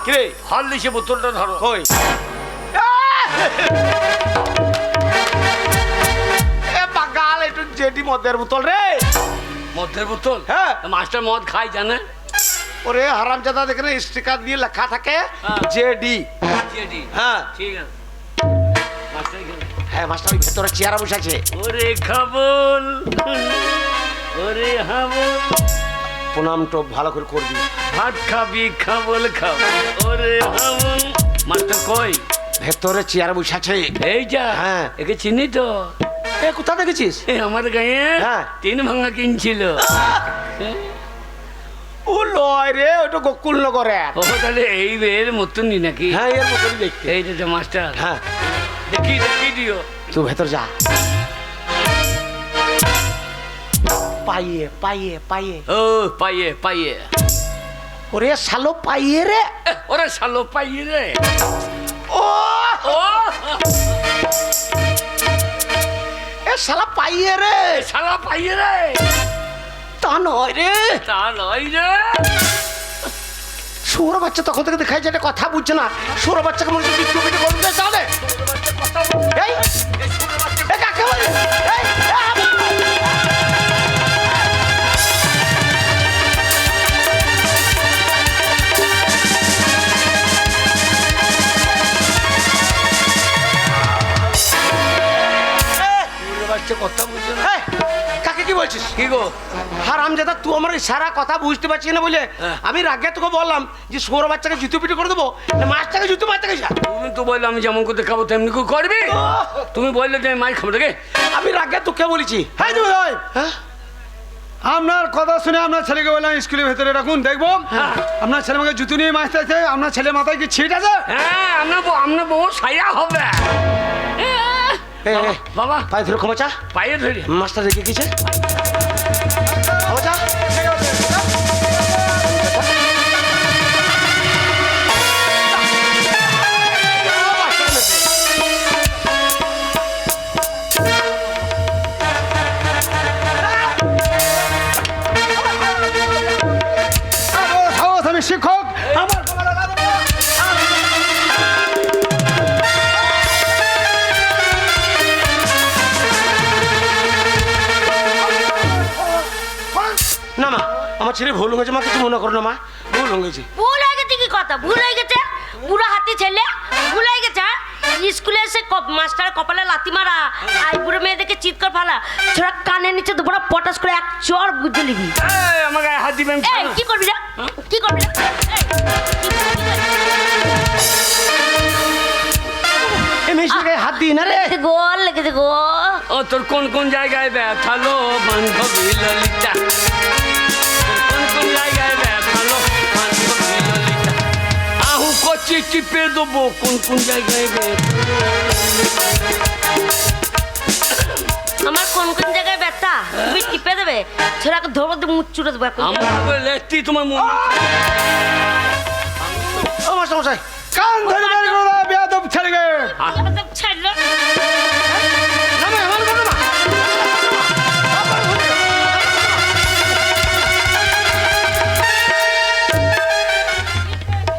কি রে? হরলিক্সের বোতলটা ধরো। কই? এ বাগাল একটু জেডি মদের বোতল রে। মদের বোতল? হ্যাঁ। মাস্টার মদ খায় জানে? ওরে হারামজাদা দেখে স্টিকার দিয়ে লেখা থাকে হ্যাঁ। জেডি। জেডি? হ্যাঁ ঠিক আছে। মাস্টার কি? হ্যাঁ মাস্টার ওই ভেতরে চেয়ারে বসে আছে। ওরে খাবল, ওরে হাবল, প্রণাম তো ভালো করে করবি। ভাত খাবি খাবল খাও, ওরে হাবল। মাস্টার কই? ভেতরে চেয়ারে বসে আছে। এই যা। হ্যাঁ। একে চিনি তো। এ কোথা দেখেছিস? এ আমার গায়ে হ্যাঁ। 3 ভাঙা কিনছিল। ও লয় রে, ওটা গোকুল নগরে। ও তাহলে এই এর মতনই নাকি? হ্যাঁ এর মতনই দেখতে। এই যে মাস্টার। হ্যাঁ দেখি দেখি দিও। তুই ভেতর যা। পাইয়ে পাইয়ে পাইয়ে। ও পাইয়ে পাইয়ে। ওরে শালো পাইয়ে রে। ওরে শালো পাইয়ে রে। ও ও এ শালা পাইয়ে রে। শালা পাইয়ে রে। তা নয় রে, তা নয় রে। শুয়োর বাচ্চা তখন থেকে দেখাই যেটা কথা বুঝছে না। শুয়োর বাচ্চাকে মনে হচ্ছে বিট্টু বিট্টু করতে তাহলে এই এ কাকে বলে? এই বাচ্চা কথা বুঝছো না? এই, কাকে কি বলছিস? কি গো? হারামজাদা তুই আমার সারা কথা বুঝতে পারছিস না বলে হ্যাঁ। আমি রাগে তোকে বললাম যে শুয়োর বাচ্চাকে জুতো পিটি করে দেবো, মাছটাকে জুতো মারতে গেছা। তুমি তো বললে আমি যেমন করতে খাবো তেমনি করে করবি। তুমি বললে যে আমি মাই খাবো দেখে। আমি রাগে তোকে বলেছি। হ্যাঁ তুমি ভাই, হ্যাঁ আপনার কথা শুনে আপনার ছেলেকে বললাম স্কুলের ভেতরে রাখুন, দেখবো। হ্যাঁ। আপনার ছেলে আমাকে জুতো নিয়ে মারতে আছে। আপনার ছেলে মাথায় কি ছিট আছে? হ্যাঁ আপনার বউ সাইয়া হবে। এ, এ, বাবা পায়ে ধরে ক্ষমা চা। পায়ে ধরে। মাস্টার রেখে গেছে ক্ষমা চা। আমি শিক্ষক, আমার না মা, আমার ছেলে ভুল হয়েছে মা, কিছু মনে করো না মা, ভুল হয়েছে। ভুল হয়ে গেছে কি কথা? ভুল হয়ে গেছে? বুড়ো হাতি ছেলে ভুল হয়ে গেছে? স্কুলে এসে মাস্টার কপালে লাথি মারা আর বুড়ো মেয়েদেরকে চিৎকার ফালা ছোড়া কানের নিচে দুপুরা পটাশ করে এক চর বুঝে লিবি। এই, আমার গায়ে হাত দিবেন। এই কি করবি রে? কি করবি রে? এই মেয়ের গায়ে হাত দিই না রে। গোল লেগেছে গো। ও তোর কোন কোন জায়গায় ব্যথালো বান্ধবী ললিতা? তোর কোন কোন জায়গায় ব্যথালো বান্ধবী ললিতা? আহু কচি টিপে দেবো কোন কোন জায়গায় আমার কোন কোন জায়গায় ব্যথা তুমি টিপে দেবে? ছোড়াকে ধরবো দিয়ে মুখ চুড়ে দেবো এখন। আমার লেখতি তোমার মুখ। ও মাস্টার মশাই, কান ধরে বের করে দাও বেয়াদব ছেলেকে। ছাড়লো না মা, এমন করো না।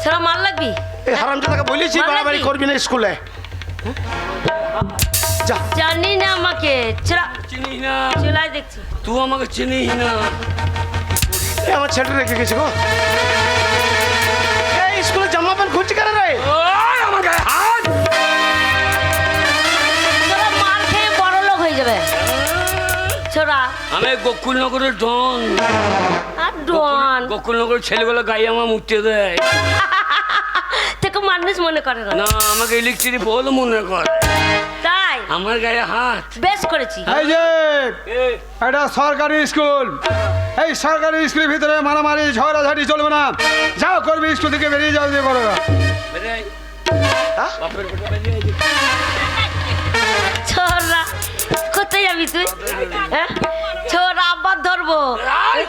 ছোড়া মার লাগবি? এই হারামজাদাকে বলেছি বাড়াবাড়ি করবি না স্কুলে। যা। জানি না আমাকে ছোড়া চিনিস না চলাই দেখছি। তুই আমাকে চিনিস না। এ আমার ছেলে রেখে গেছে গো। এই স্কুলে জামা প্যান্ট খুঁজছি কেন রে? ওই আমার গায়ে হাত। ছোড়া মার খেয়ে বড় লোক হয়ে যাবে। ছোড়া আমি গোকুলনগরের ডন। আর ডন গোকুলনগরের ছেলেগুলো গায়ে আমার মুক্তি দেয় তোকে মানুষ মনে করে না। না, আমাকে ইলেকট্রিক বলে মনে কর। তাই আমার গায়ে হাত। বেশ করেছি। এই যে এটা সরকারি স্কুল, এই সরকারি স্কুলের ভিতরে মারামারি ঝগড়াঝাটি চলবে না। যাও করবে স্কুল থেকে বেরিয়ে যাও, দিয়ে করো না। বেরাই। হ্যাঁ? বাপের বেটা বেরিয়ে আয়। ছোড়া কোথায় যাবি তুই? হ্যাঁ ছোড়া আবার ধরবো। আয়।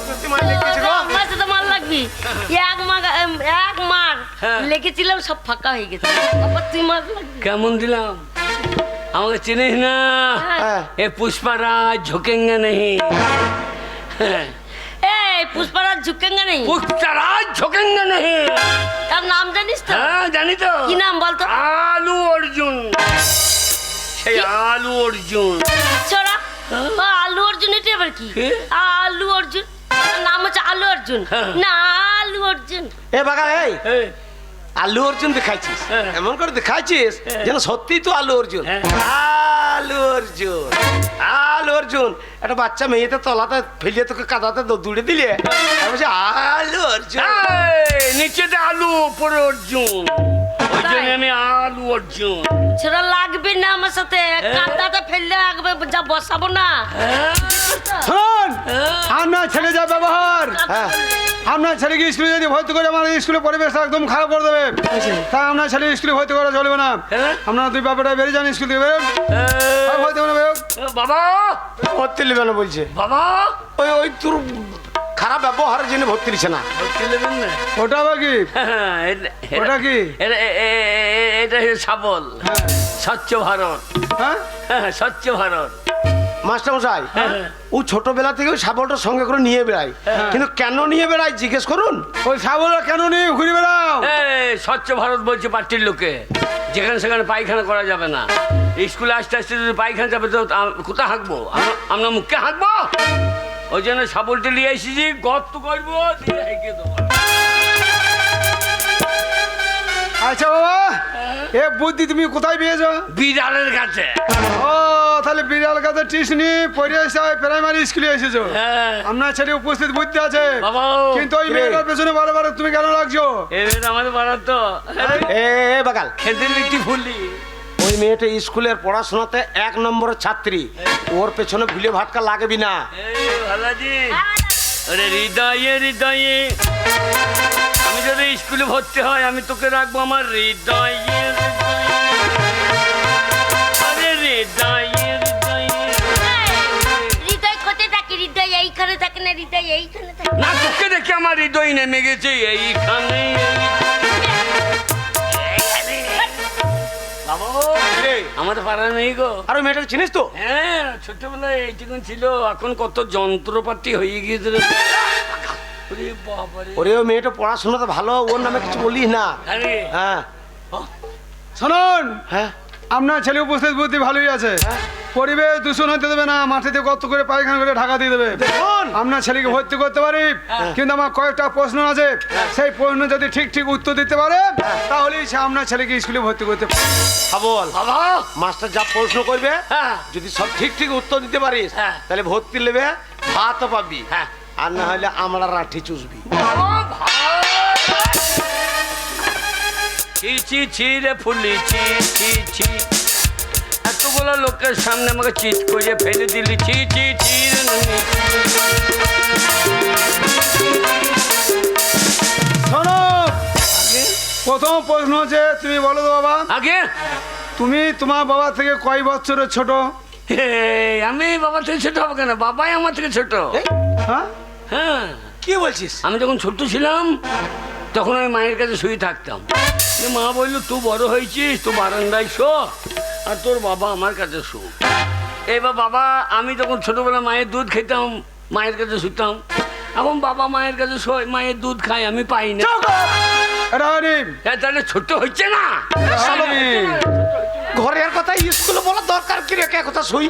সত্যি মার লেগে গেছে গো। আমার সাথে মার লাগবি? এক মার লেগেছিলাম সব ফাঁকা হয়ে গেছে। আবার তুই মার লাগবি। কেমন দিলাম? আমাকে চিনিস না? হ্যাঁ। এ পুষ্পারাজ ঝুঁকেঙ্গে নেই। হ্যাঁ, এই পুষ্পারাজ ঝুঁকেঙ্গা নেই, পুষ্পারাজ ঝুঁকেঙ্গে নেই। তার নাম জানিস তো? হ্যাঁ জানি তো। কি নাম বলতো? আলু অর্জুন। সেই আলু অর্জুন। ছোড়া, ও আলু অর্জুন, এটা আবার কি? কি? আলু অর্জুন, তার নাম হচ্ছে আলু অর্জুন। হ্যাঁ। না, আলু অর্জুন। এ বাগাল, এই এই, আলু অর্জুন দেখাইছিস, হ্যাঁ। এমন করে দেখাইছিস যেন সত্যি তো আলু অর্জুন। হ্যাঁ। আলু অর্জুন, আলু অর্জুন। একটা বাচ্চা মেয়েতে তলাতে ফেলিয়ে তোকে কাদাতে দৌড়ে দিলে আর বলছে আলু অর্জুন। এই, নিচেতে আলু, উপরে অর্জুন। ওই জন্য আমি আলু অর্জুন। ছোড়া লাগবে না আমার সাথে, কাদাটা ফেললে একবার যা বসাবো না। হ্যাঁ, শুনুন, আপনার ছেলে যা ব্যবহার, হ্যাঁ। আপনার ছেলেকে স্কুলে যদি ভর্তি করে আমাদের স্কুলের পরিবেশ একদম খারাপ করে দেবে। তাই আপনার ছেলে স্কুলে ভর্তি করা চলবে না। হ্যাঁ। আপনার দুই বাবাটা বেরিয়ে যান স্কুল থেকে, বেরোন। আর ভর্তি হবে না, বেরোন। বাবা, ভর্তি নেবে না বলছে। বাবা, ওই ওই তোর খারাপ ব্যবহারের জন্য ভর্তি নিচ্ছে না। ভর্তি নেবেন না? ওটা আবার কি? হ্যাঁ, ওটা কি? এটা হচ্ছে সাবল, হ্যাঁ। স্বচ্ছ ভারত। হ্যাঁ? হ্যাঁ, স্বচ্ছ ভারত। মাস্টারমশাই, হ্যাঁ। ও ছোটবেলা থেকে ওই শাবলটা সঙ্গে করে নিয়ে বেড়ায়, কিন্তু কেন নিয়ে বেড়ায় জিজ্ঞেস করুন। ওই সাবলটা কেন নিয়ে ঘুরে বেড়াও? এই, স্বচ্ছ ভারত বলছে পার্টির লোকে, যেখানে সেখানে পায়খানা করা যাবে না। স্কুলে আসতে আসতে যদি পায়খানা যাবে তো কোথায় হাঁকবো? আমরা মুখে হাঁকবো? ওই জন্য সাবলটা নিয়ে এসেছি, গর্ত করবো, দিয়ে হেঁকে দেবো। আচ্ছা বাবা, এ বুদ্ধি তুমি কোথায় পেয়েছো? বিড়ালের কাছে। ও, তাহলে বিড়াল কাছে টিউশনি পড়ে এসে প্রাইমারি স্কুলে এসেছো। হ্যাঁ। আপনার ছেলে উপস্থিত বুদ্ধি আছে, বাবা, কিন্তু ওই মেয়েটার পেছনে বারবার তুমি কেন লাগছো? এবার আমাদের পাড়ার তো এ বাগাল, খেতে লিটি ফুলি। ওই মেয়েটা স্কুলের পড়াশোনাতে 1 নম্বরের ছাত্রী, ওর পেছনে ভুলে ভাটকা লাগবি না। এই ভালাজি, আরে হৃদয়ে হৃদয়ে, আমি যদি স্কুলে ভর্তি হয় আমি তোকে রাখবো আমার হৃদয়ে হৃদয়ে। আরে হৃদয়ে হৃদয়ে। হৃদয় কোথায় থাকে? হৃদয় এইখানে থাকে না, হৃদয় এইখানে থাকে। না, তোকে দেখে আমার হৃদয় নেমে গেছে এইখানে। বাবু, আমার পাড়া নেই গো। আর ওই মেয়েটাকে চিনিস তো? হ্যাঁ, ছোটবেলায় এইটুকুন ছিল, এখন কত যন্ত্রপাতি হয়ে গিয়েছে রে। ওরে বাবারে। ওরে ওই মেয়েটা পড়াশোনাতে ভালো, ওর নামে কিছু বলিস না। আরে, হ্যাঁ শুনুন, হ্যাঁ, আপনার ছেলে উপস্থিত বুদ্ধি ভালোই আছে। পরিবেশ দূষণ হতে দেবে না, মাটিতে গর্ত করে পায়খানা করে ঢাকা দিয়ে দেবে। দেখুন আপনার ছেলেকে ভর্তি করতে পারি, কিন্তু আমার কয়েকটা প্রশ্ন আছে, সেই প্রশ্ন যদি ঠিক ঠিক উত্তর দিতে পারে তাহলেই সে আপনার ছেলেকে স্কুলে ভর্তি করতে পারে। বল বাবা, মাস্টার যা প্রশ্ন করবে হ্যাঁ, যদি সব ঠিক ঠিক উত্তর দিতে পারিস হ্যাঁ। তাহলে ভর্তি নেবে, ভাতও পাবি, হ্যাঁ। আর না হলে আমরা লাঠি চুষবি। বাবা, ভাই। ছি ছি ছি রে ফুলি, ছি ছি ছি, এতগুলো লোকের সামনে আমাকে চিৎ করে ফেলে দিলি, ছি ছি ছি রে নুনি। শোনো, আগে প্রথম প্রশ্ন হচ্ছে, তুমি বলো তো বাবা, আগে তুমি তোমার বাবা থেকে কয় বছরের ছোট? আমি বাবা থেকে ছোট হবো কেন? বাবাই আমার থেকে ছোট। হ্যাঁ? হ্যাঁ, কি বলছিস? আমি যখন ছোট্ট ছিলাম তখন আমি মায়ের কাছে শুয়ে থাকতাম। যে মা বললো, তুই বড় হয়েছিস, তুই বারান্দায় শো, আর তোর বাবা আমার কাছে শো। এবার বাবা, আমি যখন ছোটবেলা মায়ের দুধ খেতাম, মায়ের কাছে শুতাম। এখন বাবা মায়ের কাছে শোয়, মায়ের দুধ খায়, আমি পাই না। এটা হয়নি। হ্যাঁ, তাহলে ছোট্ট হচ্ছে না? হয়নি। ঘরের কথা স্কুলে বলার দরকার কি রে? কে কথা শুই?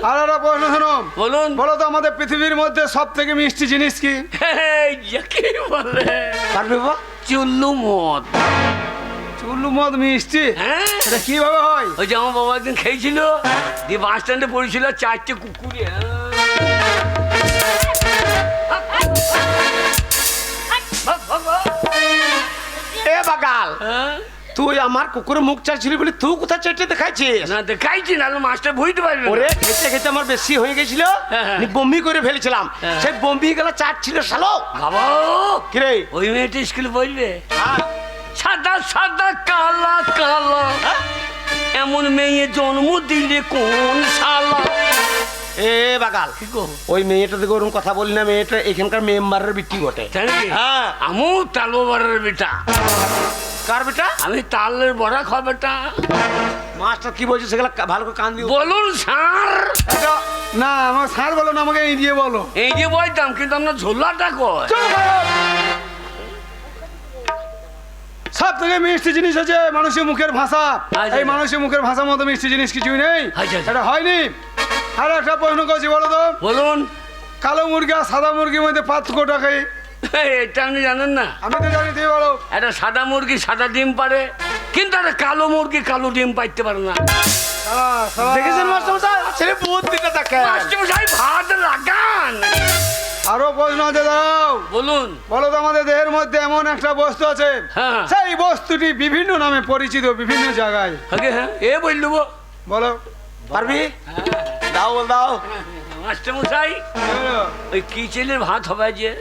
আর একটা প্রশ্ন শোনো, বলুন। বলো তো আমাদের পৃথিবীর মধ্যে সব থেকে মিষ্টি জিনিস কি? কি বলে? পারবে বাবা? চুল্লু মদ। চুল্লু মদ মিষ্টি? হ্যাঁ, এটা কিভাবে হয়? ওই যে আমার বাবা একদিন খেয়েছিল, দিয়ে বাস স্ট্যান্ডে পড়েছিল 4টে কুকুরে। এ বাগাল, হ্যাঁ? তুই আমার কুকুরের মুখ চাইছিলি বলে তুই কোথায় চেটে দেখাইছিস? না দেখাইছি না, মাস্টার বুঝতে পারবে ওরে না। খেতে খেতে আমার বেশি হয়ে গেছিল, হ্যাঁ। বমি করে ফেলেছিলাম, হ্যাঁ। সেই বমি গেলা চাটছিল শালো। বাবা, কিরে? ওই মেয়েটা স্কুলে বলবে, হ্যাঁ। সাদা সাদা কালা কালা, এমন মেয়ে জন্ম দিলে কোন শালা। এ বাগাল, কি গো? ওই মেয়েটা থেকে ওরকম কথা বলি না, মেয়েটা এখানকার মেম্বারের বিক্রি ঘটে। জানি কি? হ্যাঁ। আমু তালবারের বেটা। কার বেটা? আমি তালের বড়া খাওয়া বেটা। মাস্টার কি বলছে সেগুলো ভালো করে কান দিও। বলুন স্যার। না আমার স্যার বলো না, আমাকে ইডিয়ে বলো। এই যে বলতাম, কিন্তু আপনার ঝোলাটা কয়? সব থেকে মিষ্টি জিনিস হচ্ছে মানুষের মুখের ভাষা। আচ্ছা। এই মানুষের মুখের ভাষার মতো মিষ্টি জিনিস কিছুই নেই। আচ্ছা। এটা হয়নি। আর একটা প্রশ্ন করছি, বলো তো, বলুন। কালো মুরগি আর সাদা মুরগির মধ্যে পার্থক্যটা কি? এটা আপনি জানেন না? আমি তো জানি, তুই বলো। একটা সাদা মুরগি সাদা ডিম পারে, কিন্তু একটা কালো মুরগি কালো ডিম পাইতে পারে না। দেখেছেন মাস্টার মশাই, ছেলে বুদ্ধিটা দেখেন। মাস্টারমশাই ভাত লাগান। আরো প্রশ্ন আছে, দাও। বলুন। বলো তো, আমাদের দেহের মধ্যে এমন একটা বস্তু আছে, হ্যাঁ। সেই বস্তুটি বিভিন্ন নামে পরিচিত বিভিন্ন জায়গায়। আগে হ্যাঁ, এ বল দেবো। বলো। পারবি? দাও বল দাও। মাস্টারমশাই, ওই কি ছেলের ভাত হবে যে?